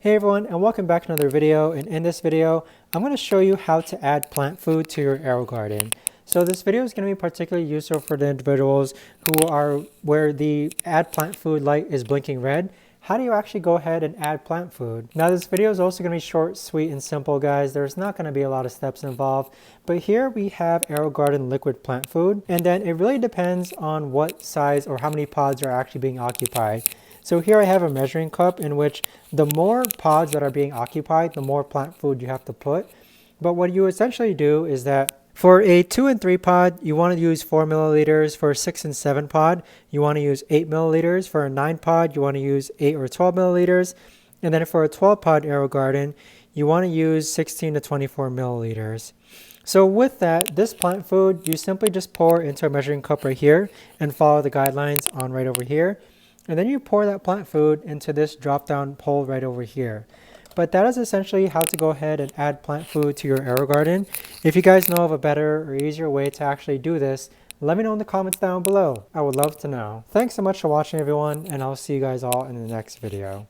Hey everyone, and welcome back to another video. And in this video, I'm going to show you how to add plant food to your AeroGarden. So this video is going to be particularly useful for the individuals who are where the add plant food light is blinking red. How do you actually go ahead and add plant food? Now this video is also going to be short, sweet, and simple, guys. There's not going to be a lot of steps involved. But here we have AeroGarden liquid plant food. And then it really depends on what size or how many pods are actually being occupied. So here I have a measuring cup in which the more pods that are being occupied, the more plant food you have to put. But what you essentially do is that for a 2 and 3 pod, you want to use 4 milliliters. For a 6 and 7 pod, you want to use 8 milliliters. For a 9 pod, you want to use 8 or 12 milliliters. And then for a 12 pod AeroGarden, you want to use 16 to 24 milliliters. So with that, this plant food, you simply just pour into a measuring cup right here and follow the guidelines on right over here. And then you pour that plant food into this drop down hole right over here. But that is essentially how to go ahead and add plant food to your AeroGarden. If you guys know of a better or easier way to actually do this, let me know in the comments down below. I would love to know. Thanks so much for watching everyone, and I'll see you guys all in the next video.